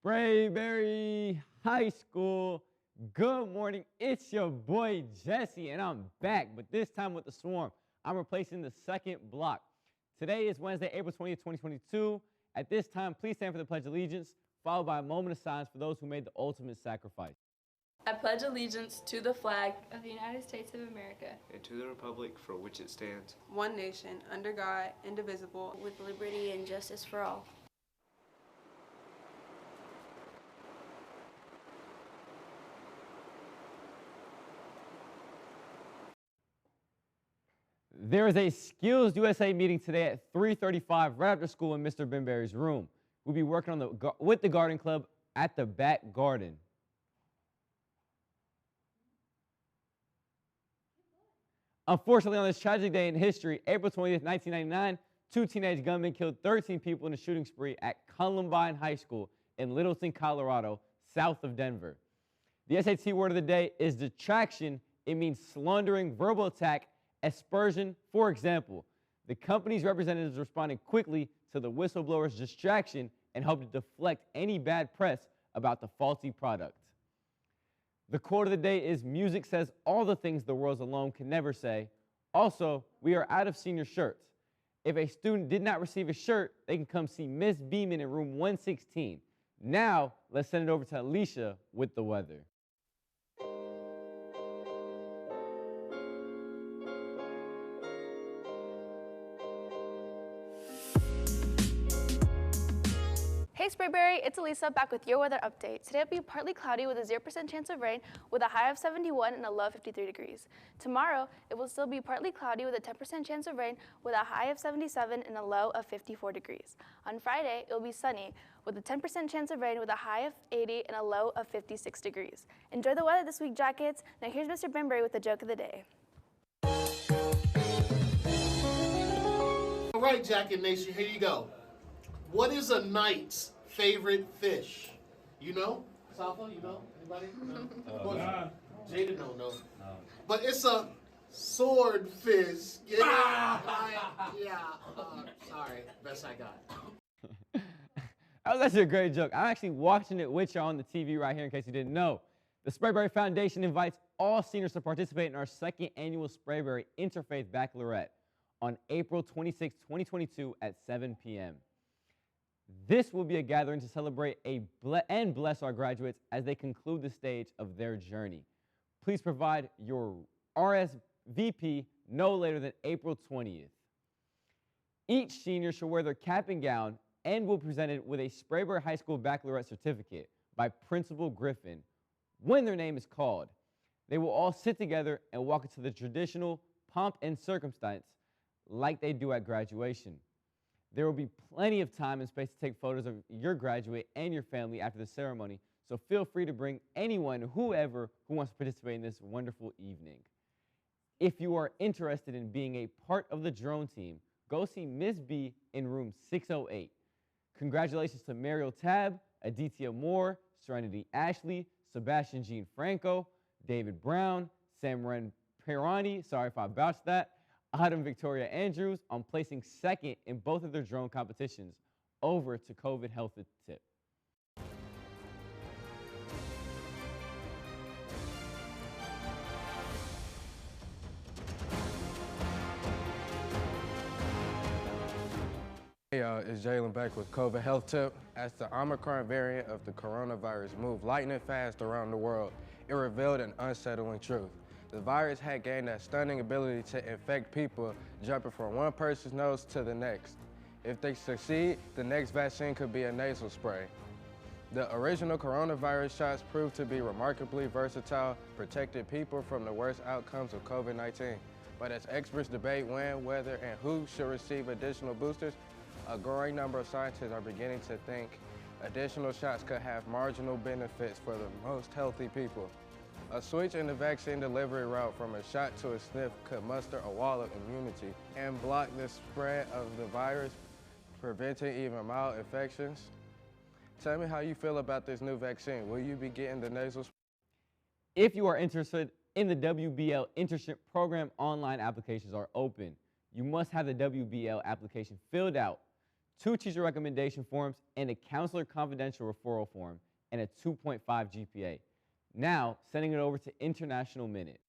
Sprayberry High School. Good morning. It's your boy Jesse, and I'm back, but this time with the Swarm. I'm replacing the second block. Today is Wednesday, April 20th, 2022. At this time, please stand for the Pledge of Allegiance, followed by a moment of silence for those who made the ultimate sacrifice. I pledge allegiance to the flag of the United States of America and to the republic for which it stands, one nation, under God, indivisible, with liberty and justice for all. There is a Skills USA meeting today at 3:35 right after school in Mr. Benberry's room. We'll be working on with the Garden Club at the back garden. Unfortunately, on this tragic day in history, April 20th, 1999, two teenage gunmen killed 13 people in a shooting spree at Columbine High School in Littleton, Colorado, south of Denver. The SAT word of the day is detraction. It means slandering, verbal attack, aspersion. For example, the company's representatives responded quickly to the whistleblower's distraction and helped to deflect any bad press about the faulty product. The quote of the day is, music says all the things the words alone can never say. Also, we are out of senior shirts. If a student did not receive a shirt, they can come see Miss Beeman in room 116. Now, let's send it over to Alicia with the weather. Hey Sprayberry, it's Elisa back with your weather update. Today will be partly cloudy with a 0% chance of rain with a high of 71 and a low of 53 degrees. Tomorrow, it will still be partly cloudy with a 10% chance of rain with a high of 77 and a low of 54 degrees. On Friday, it will be sunny with a 10% chance of rain with a high of 80 and a low of 56 degrees. Enjoy the weather this week, Jackets. Now here's Mr. Benberry with the joke of the day. All right, Jacket Nation, here you go. What is a knight's favorite fish? You know? Safa, you know? Anybody? No. Jada don't know. But it's a swordfish. Yeah. Sorry. Best I got. That was actually a great joke. I'm actually watching it with y'all on the TV right here in case you didn't know. The Sprayberry Foundation invites all seniors to participate in our second annual Sprayberry Interfaith Baccalaureate on April 26, 2022 at 7 p.m. This will be a gathering to celebrate and bless our graduates as they conclude the stage of their journey. Please provide your RSVP no later than April 20th. Each senior should wear their cap and gown and will be presented with a Sprayberry High School Baccalaureate certificate by Principal Griffin when their name is called. They will all sit together and walk into the traditional pomp and circumstance like they do at graduation. There will be plenty of time and space to take photos of your graduate and your family after the ceremony, so feel free to bring anyone, whoever, who wants to participate in this wonderful evening. If you are interested in being a part of the drone team, go see Ms. B in room 608. Congratulations to Mariel Tab, Aditya Moore, Serenity Ashley, Sebastian Jean Franco, David Brown, Samren Pirani, sorry if I botched that, Autumn Victoria Andrews on placing second in both of their drone competitions. Over to COVID Health Tip. Hey y'all, it's Jalen back with COVID Health Tip. As the Omicron variant of the coronavirus moved lightning fast around the world, it revealed an unsettling truth. The virus had gained that stunning ability to infect people, jumping from one person's nose to the next. If they succeed, the next vaccine could be a nasal spray. The original coronavirus shots proved to be remarkably versatile, protecting people from the worst outcomes of COVID-19. But as experts debate when, whether, and who should receive additional boosters, a growing number of scientists are beginning to think additional shots could have marginal benefits for the most healthy people. A switch in the vaccine delivery route from a shot to a sniff could muster a wall of immunity and block the spread of the virus, preventing even mild infections. Tell me how you feel about this new vaccine. Will you be getting the nasal spray? If you are interested in the WBL internship program, online applications are open. You must have the WBL application filled out 2 teacher recommendation forms, and a counselor confidential referral form, and a 2.5 GPA. Now, sending it over to International Minute.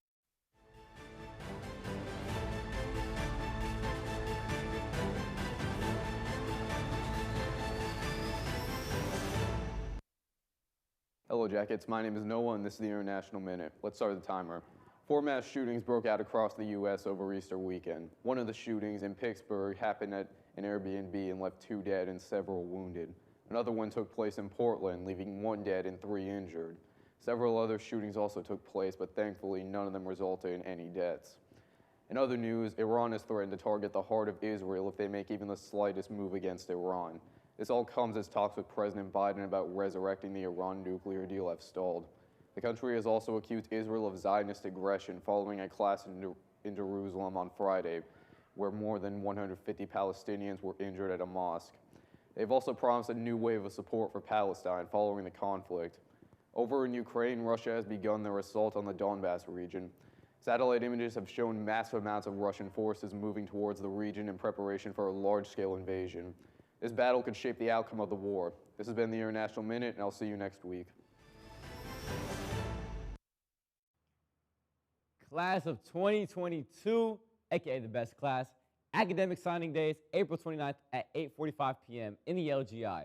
Hello, Jackets. My name is Noah, and this is the International Minute. Let's start the timer. 4 mass shootings broke out across the U.S. over Easter weekend. One of the shootings in Pittsburgh happened at an Airbnb and left 2 dead and several wounded. Another one took place in Portland, leaving 1 dead and 3 injured. Several other shootings also took place, but thankfully none of them resulted in any deaths. In other news, Iran has threatened to target the heart of Israel if they make even the slightest move against Iran. This all comes as talks with President Biden about resurrecting the Iran nuclear deal have stalled. The country has also accused Israel of Zionist aggression following a clash in Jerusalem on Friday, where more than 150 Palestinians were injured at a mosque. They've also promised a new wave of support for Palestine following the conflict. Over in Ukraine, Russia has begun their assault on the Donbas region. Satellite images have shown massive amounts of Russian forces moving towards the region in preparation for a large-scale invasion. This battle could shape the outcome of the war. This has been the International Minute, and I'll see you next week. Class of 2022, aka the best class, academic signing days, April 29th at 8:45 p.m. in the LGI.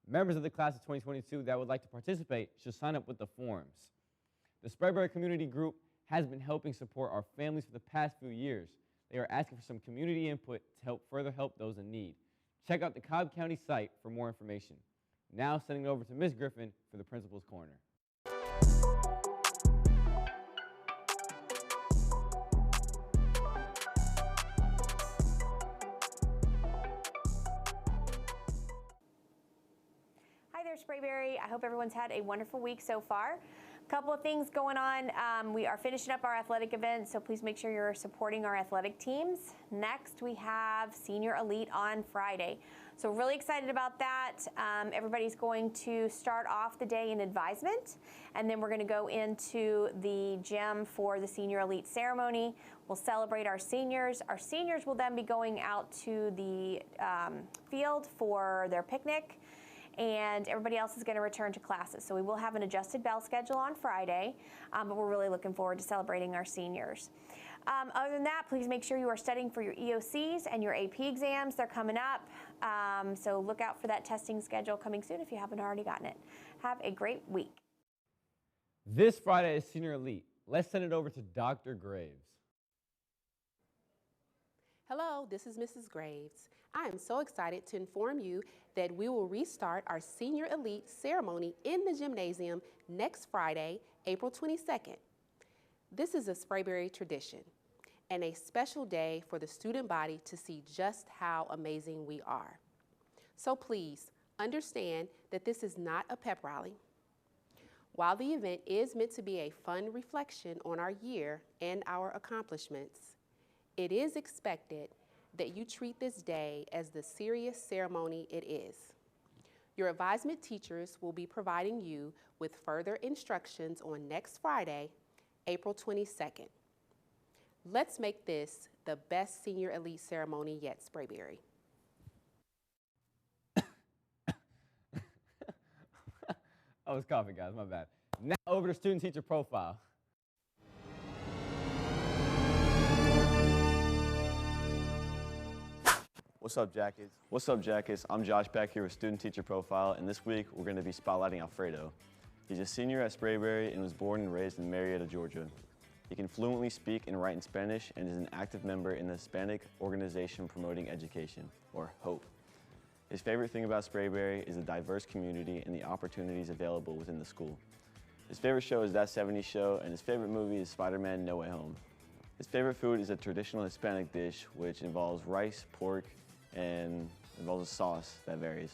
Members of the class of 2022 that would like to participate should sign up with the forms. The Spraberry Community Group has been helping support our families for the past few years. They are asking for some community input to further help those in need. Check out the Cobb County site for more information. Now sending it over to Ms. Griffin for the Principal's Corner. Hi there, Spraberry. I hope everyone's had a wonderful week so far. A couple of things going on. We are finishing up our athletic events, so please make sure you're supporting our athletic teams. Next, we have Senior Elite on Friday. So really excited about that. Everybody's going to start off the day in advisement, and then we're going to go into the gym for the Senior Elite ceremony. We'll celebrate our seniors. Our seniors will then be going out to the field for their picnic, and everybody else is going to return to classes. So we will have an adjusted bell schedule on Friday, but we're really looking forward to celebrating our seniors. Other than that, please make sure you are studying for your EOCs and your AP exams. They're coming up, so look out for that testing schedule coming soon if you haven't already gotten it. Have a great week. This Friday is Senior Elite. Let's send it over to Dr. Graves. Hello, this is Mrs. Graves. I am so excited to inform you that we will restart our Senior Elite ceremony in the gymnasium next Friday, April 22nd. This is a Spraberry tradition and a special day for the student body to see just how amazing we are. So please understand that this is not a pep rally. While the event is meant to be a fun reflection on our year and our accomplishments, it is expected that you treat this day as the serious ceremony it is. Your advisement teachers will be providing you with further instructions on next Friday, April 22nd. Let's make this the best Senior Elite ceremony yet, Spraberry. I was coughing, guys, my bad. Now over to student-teacher profile. What's up, Jackets? What's up, Jackets? I'm Josh back here with Student Teacher Profile, and this week we're going to be spotlighting Alfredo. He's a senior at Spraberry and was born and raised in Marietta, Georgia. He can fluently speak and write in Spanish and is an active member in the Hispanic Organization Promoting Education, or HOPE. His favorite thing about Spraberry is the diverse community and the opportunities available within the school. His favorite show is That 70s Show, and his favorite movie is Spider-Man: No Way Home. His favorite food is a traditional Hispanic dish, which involves rice, pork, and involves a sauce that varies.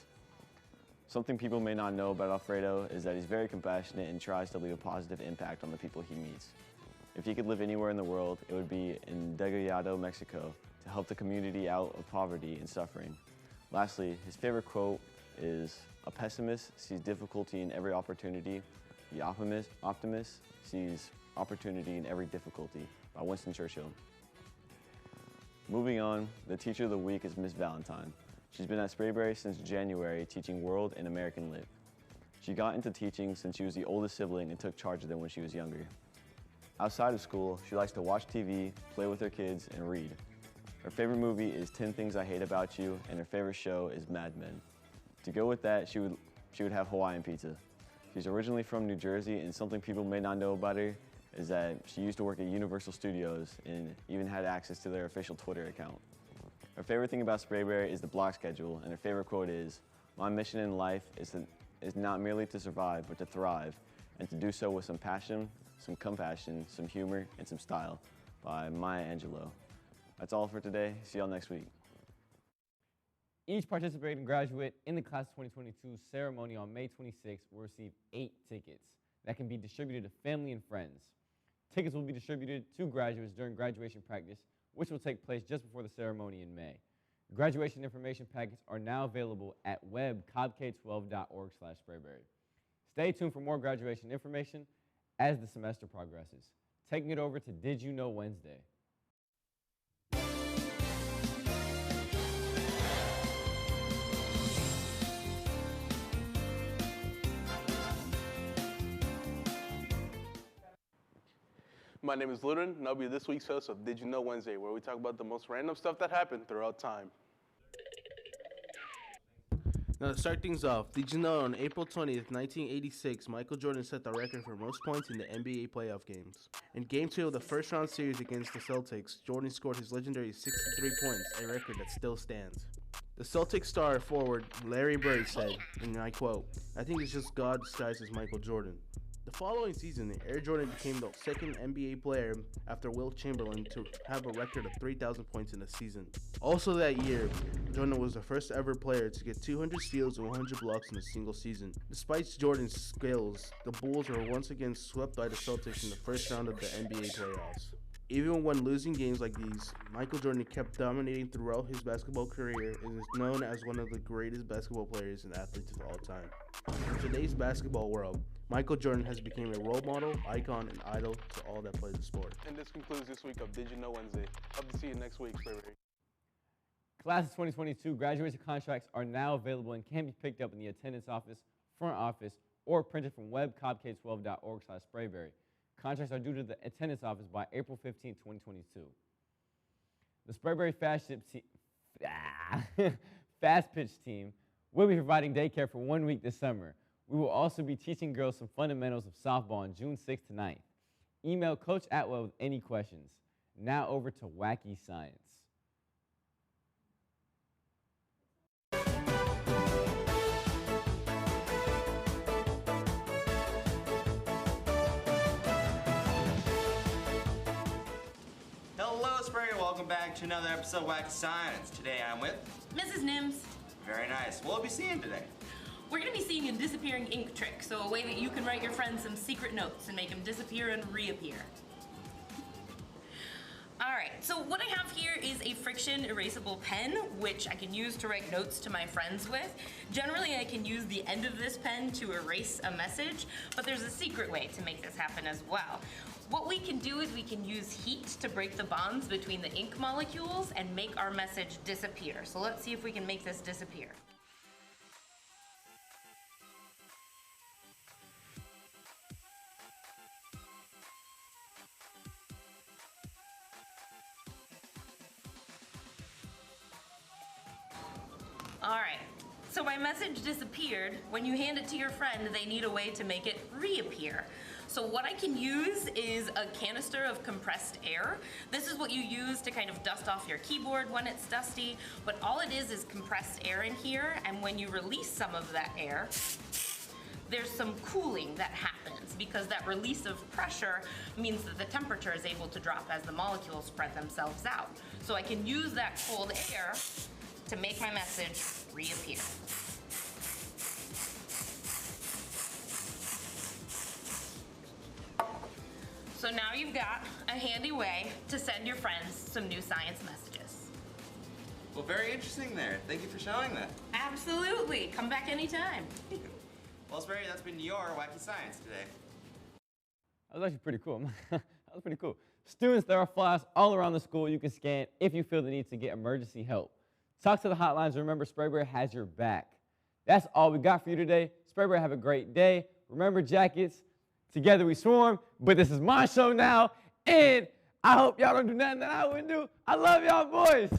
Something people may not know about Alfredo is that he's very compassionate and tries to leave a positive impact on the people he meets. If he could live anywhere in the world, it would be in Degollado, Mexico, to help the community out of poverty and suffering. Lastly, his favorite quote is, "A pessimist sees difficulty in every opportunity. The optimist sees opportunity in every difficulty," by Winston Churchill. Moving on, the teacher of the week is Miss Valentine. She's been at Sprayberry since January, teaching World and American Lit. She got into teaching since she was the oldest sibling and took charge of them when she was younger. Outside of school, she likes to watch TV, play with her kids, and read. Her favorite movie is 10 Things I Hate About You, and her favorite show is Mad Men. To go with that, she would have Hawaiian pizza. She's originally from New Jersey, and something people may not know about her is that she used to work at Universal Studios and even had access to their official Twitter account. Her favorite thing about Sprayberry is the block schedule, and her favorite quote is, "My mission in life is not merely to survive, but to thrive, and to do so with some passion, some compassion, some humor, and some style," by Maya Angelou. That's all for today. See y'all next week. Each participating graduate in the Class of 2022 ceremony on May 26th will receive 8 tickets that can be distributed to family and friends. Tickets will be distributed to graduates during graduation practice, which will take place just before the ceremony in May. Graduation information packets are now available at webcobk12.org/Sprayberry. Stay tuned for more graduation information as the semester progresses. Taking it over to Did You Know Wednesday. My name is Ludwin, and I'll be this week's host of Did You Know Wednesday, where we talk about the most random stuff that happened throughout time. Now, to start things off, did you know on April 20th, 1986, Michael Jordan set the record for most points in the NBA playoff games? In Game 2 of the first-round series against the Celtics, Jordan scored his legendary 63 points, a record that still stands. The Celtics star forward Larry Bird said, and I quote, "I think it's just God disguised as Michael Jordan." The following season, Air Jordan became the second NBA player after Wilt Chamberlain to have a record of 3,000 points in a season. Also that year, Jordan was the first ever player to get 200 steals and 100 blocks in a single season. Despite Jordan's skills, the Bulls were once again swept by the Celtics in the first round of the NBA playoffs. Even when losing games like these, Michael Jordan kept dominating throughout his basketball career and is known as one of the greatest basketball players and athletes of all time. In today's basketball world, Michael Jordan has become a role model, icon, and idol to all that play the sport. And this concludes this week of Did You Know Wednesday. Hope to see you next week, Sprayberry. Class of 2022 graduation contracts are now available and can be picked up in the attendance office, front office, or printed from webcobk12.org/Sprayberry. Contracts are due to the attendance office by April 15, 2022. The Sprayberry Fast Pitch team will be providing daycare for 1 week this summer. We will also be teaching girls some fundamentals of softball on June 6th to 9th. Email Coach Atwell with any questions. Now over to Wacky Science. Hello, Sprayberry. Welcome back to another episode of Wacky Science. Today I'm with Mrs. Nims. Very nice. What will we be seeing today? We're going to be seeing a disappearing ink trick, so a way that you can write your friends some secret notes and make them disappear and reappear. Alright, so what I have here is a friction erasable pen, which I can use to write notes to my friends with. Generally, I can use the end of this pen to erase a message, but there's a secret way to make this happen as well. What we can do is we can use heat to break the bonds between the ink molecules and make our message disappear. So let's see if we can make this disappear. Alright, so my message disappeared. When you hand it to your friend, they need a way to make it reappear. So what I can use is a canister of compressed air. This is what you use to kind of dust off your keyboard when it's dusty, but all it is compressed air in here, and when you release some of that air, there's some cooling that happens because that release of pressure means that the temperature is able to drop as the molecules spread themselves out. So I can use that cold air to make my message reappear. So now you've got a handy way to send your friends some new science messages. Well, very interesting there. Thank you for showing that. Absolutely. Come back anytime. Well, Sprayberry, that's been your Wacky Science today. That was actually pretty cool. That was pretty cool. Students, there are flyers all around the school you can scan if you feel the need to get emergency help. Talk to the hotlines. Remember, Sprayberry has your back. That's all we got for you today. Sprayberry, have a great day. Remember, Jackets, together we swarm, but this is my show now, and I hope y'all don't do nothing that I wouldn't do. I love y'all, boys.